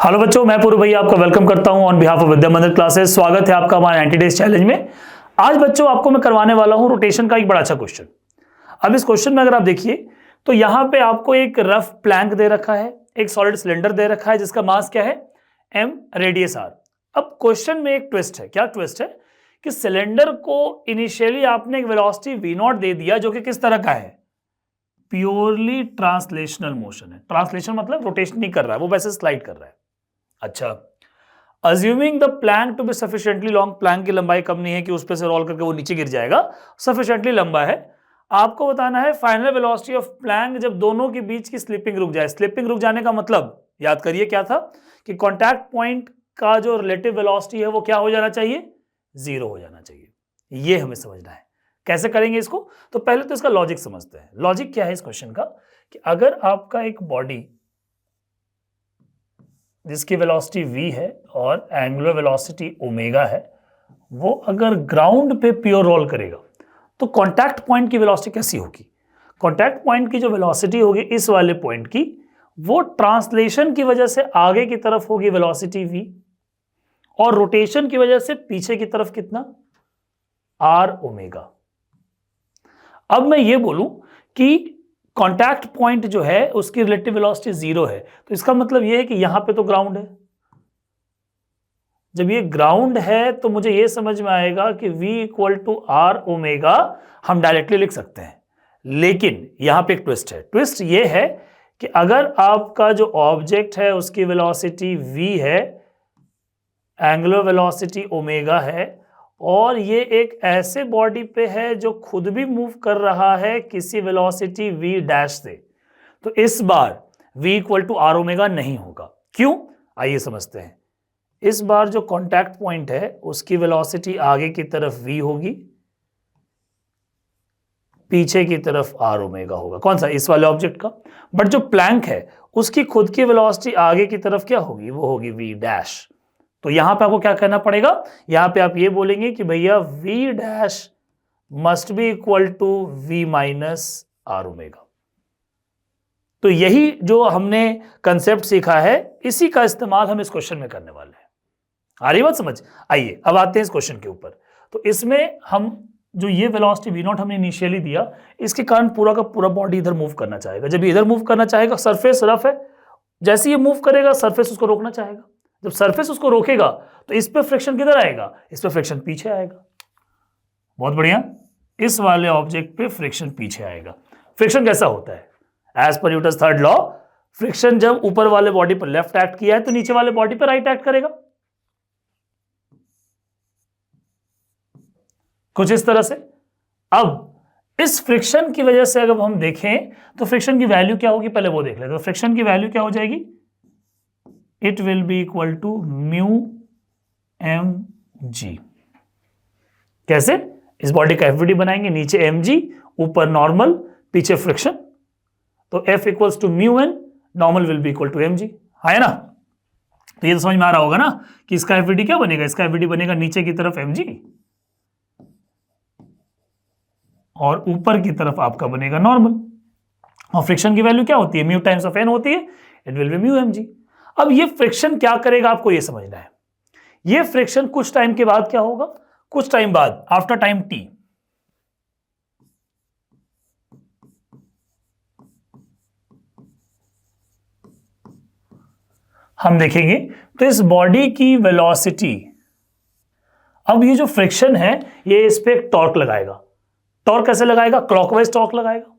Hello बच्चों, मैं पूर्व भैया आपका वेलकम करता हूं ऑन बिहाफ ऑफ विद्या मंदिर क्लासेस। स्वागत है आपका हमारे 90 डेज चैलेंज में। आज बच्चों आपको मैं करवाने वाला हूं रोटेशन का एक बड़ा अच्छा क्वेश्चन। अब इस क्वेश्चन में अगर आप देखिए तो यहां पे आपको एक रफ प्लैंक दे रखा है, एक सॉलिड सिलेंडर दे रखा है जिसका मास क्या है m, रेडियस r। अब क्वेश्चन में एक ट्विस्ट है। क्या ट्विस्ट है कि सिलेंडर को इनिशियली आपने एक वेलोसिटी v0 दे दिया जो कि किस तरह का है, प्योरली ट्रांसलेशनल मोशन है। ट्रांसलेशन मतलब रोटेशन नहीं कर रहा है, वो वैसे स्लाइड कर रहा है। अच्छा, assuming the plank to be sufficiently long, plank की लंबाई कम नहीं है कि उस पे से रोल करके वो नीचे गिर जाएगा, सफिशिएंटली लंबा है। आपको बताना है फाइनल वेलोसिटी ऑफ प्लैंक जब दोनों के बीच की स्लिपिंग रुक जाए। स्लिपिंग रुक जाने का मतलब याद करिए क्या था कि कॉन्टैक्ट पॉइंट का जो रिलेटिव वेलोसिटी है वो क्या हो जाना चाहिए, जीरो हो जाना चाहिए। ये हमें समझना है। कैसे करेंगे इसको, तो पहले तो इसका लॉजिक समझते हैं। लॉजिक क्या है इस क्वेश्चन का कि अगर आपका एक बॉडी जिसकी वेलोसिटी v है और एंगुलर वेलोसिटी ओमेगा है, वो अगर ग्राउंड पे प्योर रोल करेगा तो कांटेक्ट पॉइंट की वेलोसिटी कैसी होगी। कांटेक्ट पॉइंट की जो वेलोसिटी होगी इस वाले पॉइंट की, वो ट्रांसलेशन की वजह से आगे की तरफ होगी वेलोसिटी v, और रोटेशन की वजह से पीछे की तरफ कितना, r ओमेगा। अब मैं ये बोलूं कि कांटेक्ट पॉइंट जो है उसकी रिलेटिव वेलोसिटी जीरो है, तो इसका मतलब यह है कि यहां पे तो ग्राउंड है। जब ये ग्राउंड है तो मुझे ये समझ में आएगा कि v equal to R omega हम डायरेक्टली लिख सकते हैं। लेकिन यहां पे एक ट्विस्ट है। ट्विस्ट ये है कि अगर आपका जो ऑब्जेक्ट है उसकी वेलोसिटी v है, एंगुलर वेलोसिटी ओमेगा है, और ये एक ऐसे बॉडी पे है जो खुद भी मूव कर रहा है किसी वेलोसिटी v डैश से, तो इस बार v equal to R omega नहीं होगा। क्यों, आइए समझते हैं। इस बार जो कांटेक्ट पॉइंट है उसकी वेलोसिटी आगे की तरफ v होगी, पीछे की तरफ r ओमेगा होगा। कौन सा, इस वाले ऑब्जेक्ट का। बट जो प्लैंक है उसकी खुद की वेलोसिटी आगे की तरफ क्या होगी, वो होगी v डैश। तो यहां पे आपको क्या करना पड़ेगा, यहां पे आप ये बोलेंगे कि भैया v dash must be equal to v minus R omega. तो यही जो हमने कंसेप्ट सीखा है इसी का इस्तेमाल हम इस क्वेश्चन में करने वाले हैं। आ रही बात समझ। आइए अब आते हैं इस क्वेश्चन के ऊपर। तो इसमें हम जो ये वेलोसिटी v0 हमने इनिशियली दिया, इसके कारण पूरा का पूरा बॉडी इधर मूव करना चाहेगा। जब ये इधर मूव करना चाहेगा, सरफेस रफ है, जैसे ये मूव करेगा सरफेस उसको रोकना चाहेगा। जब सरफेस उसको रोकेगा तो इस पे फ्रिक्शन किधर आएगा, इस पे फ्रिक्शन पीछे आएगा। बहुत बढ़िया, इस वाले ऑब्जेक्ट पे फ्रिक्शन पीछे आएगा। फ्रिक्शन कैसा होता है, as per Newton's third law, friction जब ऊपर वाले बॉडी पर लेफ्ट एक्ट किया है तो नीचे वाले बॉडी पर राइट एक्ट करेगा, कुछ इस तरह से। अब इस फ्रिक्शन की वजह से अगर हम देखें तो फ्रिक्शन की वैल्यू क्या होगी, पहले वो देख लेते हैं। तो फ्रिक्शन की वैल्यू क्या हो जाएगी, it will be equal to mu M G. कैसे, इस बॉडी का एफवीडी बनाएंगे, नीचे एम जी, ऊपर नॉर्मल, पीछे फ्रिक्शन, तो F equals to mu N, normal will be equal to M G. है ना। तो ये तो समझ में आ रहा होगा ना कि इसका एफवीडी क्या बनेगा, इसका एफवीडी बनेगा नीचे की तरफ एम जी और ऊपर की तरफ आपका बनेगा नॉर्मल। और फ्रिक्शन की वैल्यू क्या होती है, म्यू टाइम्स ऑफ एन होती है, it will be mu M G. अब ये फ्रिक्शन क्या करेगा आपको ये समझना है। ये फ्रिक्शन कुछ टाइम के बाद क्या होगा, कुछ टाइम बाद, आफ्टर टाइम टी, हम देखेंगे तो इस बॉडी की वेलोसिटी, अब ये जो फ्रिक्शन है ये इस पे एक टॉर्क लगाएगा। टॉर्क कैसे लगाएगा, क्लॉकवाइज टॉर्क लगाएगा,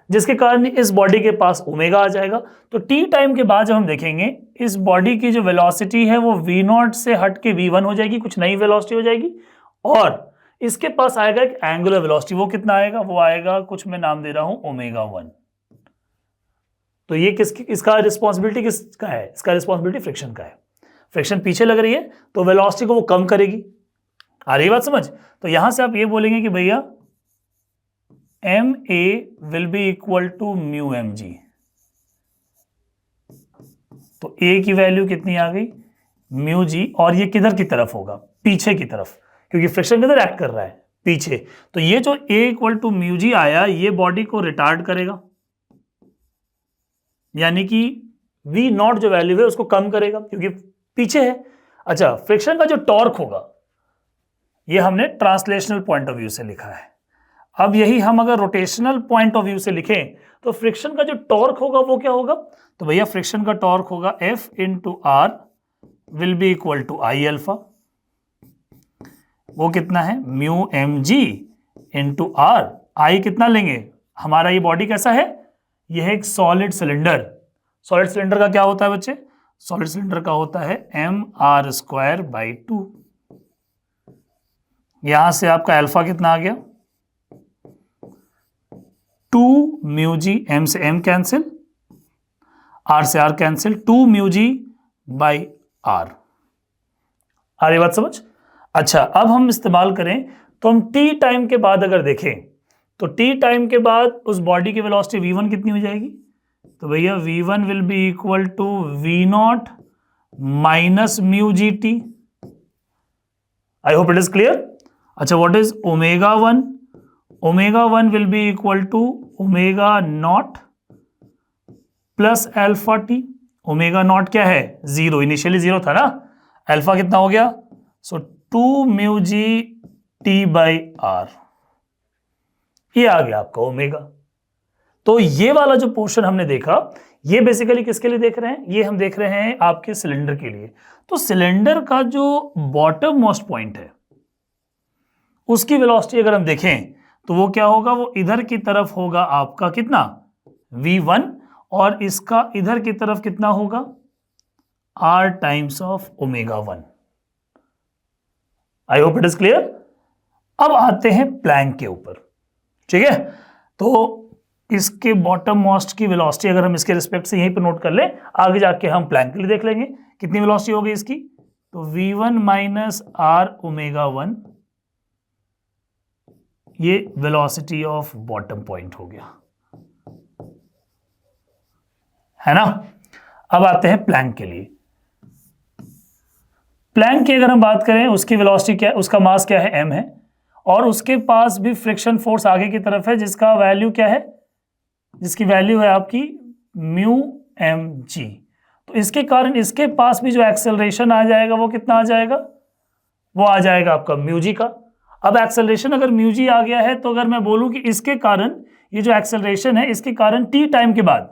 जिसके कारण इस बॉडी के पास ओमेगा आ जाएगा। तो टी टाइम के बाद जब हम देखेंगे इस बॉडी की जो वेलोसिटी है वो v0 से हट के v1 हो जाएगी, कुछ नई वेलोसिटी हो जाएगी, और इसके पास आएगा एक एंगुलर वेलोसिटी। वो कितना आएगा, वो आएगा कुछ मैं नाम दे रहा हूं ओमेगा 1। तो ये इसका रिस्पॉन्सिबिलिटी किसका है, इसका रिस्पॉन्सिबिलिटी फ्रिक्शन का है। फ्रिक्शन पीछे लग रही है तो वेलोसिटी को वो कम करेगी। आ रही बात समझ। तो यहां से आप ये बोलेंगे कि भैया M A will be equal to mu M G. तो ए की वैल्यू कितनी आ गई, म्यू जी, और ये किधर की तरफ होगा, पीछे की तरफ, क्योंकि फ्रिक्शन किधर एक्ट कर रहा है, पीछे। तो ये जो ए इक्वल टू म्यू जी आया, ये बॉडी को रिटार्ड करेगा, यानी कि वी नॉट जो वैल्यू है उसको कम करेगा क्योंकि पीछे है। अच्छा, फ्रिक्शन का जो टॉर्क होगा, ये हमने ट्रांसलेशनल पॉइंट ऑफ व्यू से लिखा है। अब यही हम अगर रोटेशनल पॉइंट ऑफ व्यू से लिखें तो फ्रिक्शन का जो टॉर्क होगा वो क्या होगा? तो भैया फ्रिक्शन का टॉर्क होगा F into R will be equal to I alpha. वो कितना है? Mu M G into R. I कितना लेंगे? हमारा ये बॉडी कैसा है? ये है एक सॉलिड सिलेंडर। सॉलिड सिलेंडर का क्या होता है बच्चे? सॉलिड सिलेंडर का होता है एम आर स्क्वायर बाई 2। यहां से आपका अल्फा कितना आ गया? 2 म्यू जी, एम से एम कैंसिल, आर से R cancel, 2 mu G by R. आ रही बात समझ? अच्छा, अब हम इस्तेमाल करें तो हम टी टाइम के बाद अगर देखें तो टी टाइम के बाद उस बॉडी की वेलोसिटी v1 कितनी हो जाएगी? तो भैया v1 will be equal to v not minus mu G T. I hope it is clear. अच्छा, what is omega 1? Omega 1 will be equal to omega not plus alpha T. Omega not क्या है? 0, initially 0 था ना। Alpha कितना हो गया? So 2 mu G T by R. ये आ गया आपका ओमेगा। तो ये वाला जो पोर्शन हमने देखा, ये बेसिकली किसके लिए देख रहे हैं? ये हम देख रहे हैं आपके सिलेंडर के लिए। तो सिलेंडर का जो बॉटम मोस्ट पॉइंट है उसकी वेलोसिटी अगर हम देखें तो वो क्या होगा? वो इधर की तरफ होगा आपका कितना? v1, और इसका इधर की तरफ कितना होगा? r times of omega 1। I hope it is clear. अब आते हैं प्लैंक के ऊपर, ठीक है। तो इसके बॉटम मोस्ट की वेलोसिटी अगर हम इसके रिस्पेक्ट से यहीं पर नोट कर लें, आगे जाके हम प्लैंक के लिए देख लेंगे कितनी वेलोसिटी होगी इसकी। तो v1 माइनस आर ओमेगा 1, ये वेलोसिटी ऑफ बॉटम पॉइंट हो गया, है ना। अब आते हैं प्लैंक के लिए। प्लैंक की अगर हम बात करें, उसकी वेलोसिटी क्या है? उसका मास क्या है? m है, और उसके पास भी फ्रिक्शन फोर्स आगे की तरफ है जिसका वैल्यू क्या है? जिसकी वैल्यू है आपकी म्यू एम जी। तो इसके कारण इसके पास भी जो एक्सेलरेशन आ जाएगा वो कितना आ जाएगा? वो आ जाएगा आपका म्यू जी का। अब एक्सेलरेशन अगर म्यू जी आ गया है तो अगर मैं बोलूं कि इसके कारण ये जो एक्सेलरेशन है इसके कारण टी टाइम के बाद,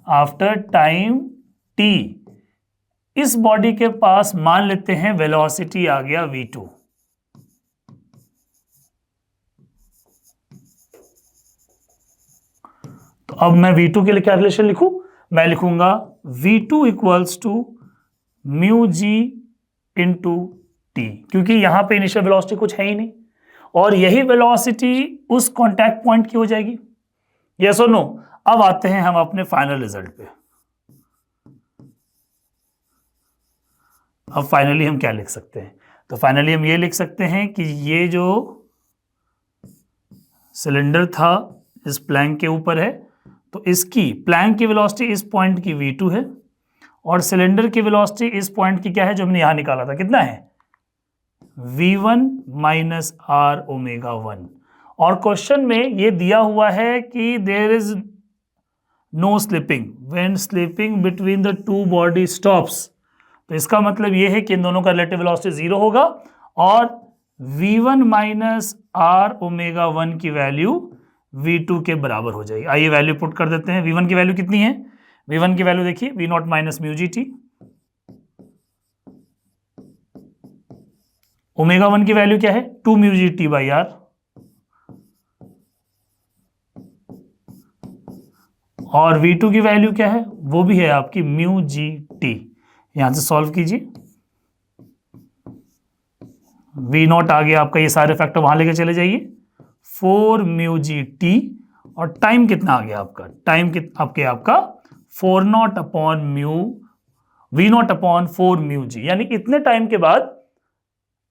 आफ्टर टाइम टी, इस बॉडी के पास मान लेते हैं वेलोसिटी आ गया v2। तो अब मैं v2 के लिए क्या रिलेशन लिखूं? मैं लिखूंगा v2 equals to mu G into T, क्योंकि यहां पे इनिशियल वेलोसिटी कुछ है ही नहीं, और यही वेलोसिटी उस कांटेक्ट पॉइंट की हो जाएगी। यस और नो? अब आते हैं हम अपने फाइनल रिजल्ट पे। अब फाइनली हम क्या लिख सकते हैं? तो फाइनली हम ये लिख सकते हैं कि ये जो सिलेंडर था इस प्लैंक के ऊपर है, तो इसकी प्लैंक की वेलोसिटी इस पॉइंट की v2 है, और सिलेंडर की वेलोसिटी इस पॉइंट की क्या है जो हमने यहां निकाला था? कितना है? v1 minus R omega 1। और क्वेश्चन में ये दिया हुआ है कि there is no slipping when slipping between the two body stops. तो इसका मतलब ये है कि इन दोनों का रिलेटिव वेलोसिटी 0 होगा, और v1 माइनस आर ओमेगा 1 की वैल्यू v2 के बराबर हो जाएगी। आइए वैल्यू पुट कर देते हैं। v1 की वैल्यू कितनी है? v1 की वैल्यू देखिए, v not minus mu G T. Omega 1 की वैल्यू क्या है? 2 mu G T by R. और v2 की वैल्यू क्या है? वो भी है आपकी म्यू जी टी। यहां से सॉल्व कीजिए, v नॉट आ गया आपका, ये सारे फैक्टर वहां लेके चले जाइए, 4 म्यू जी टी, और टाइम कितना आ गया आपका? टाइम आपका 4 not upon mu, v not upon 4 mu G, यानी इतने टाइम के बाद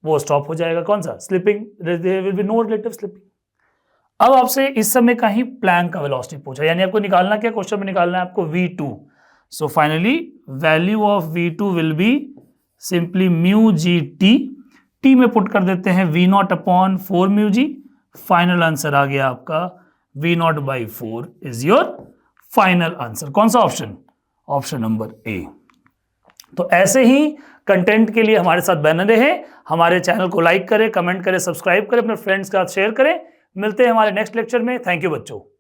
वो स्टॉप हो जाएगा। कौन सा? Slipping, there will be no relative slipping. अब आपसे इस समय का ही प्लैंक का वेलोसिटी पूछा, यानी आपको निकालना क्या? क्वेश्चन में निकालना है आपको v2। So finally value of v2 will be simply mu G T. T में पुट कर देते हैं v not upon 4 mu G. Final answer आ गया आपका v not by 4 is your final answer. कौन सा ऑप्शन? Option number A. तो ऐसे ही कंटेंट के लिए हमारे साथ बने रहें, हमारे चैनल को लाइक करें, कमेंट करें, सब्सक्राइब करें, अपने फ्रेंड्स के साथ शेयर करें। मिलते हैं हमारे नेक्स्ट लेक्चर में। थैंक यू बच्चों।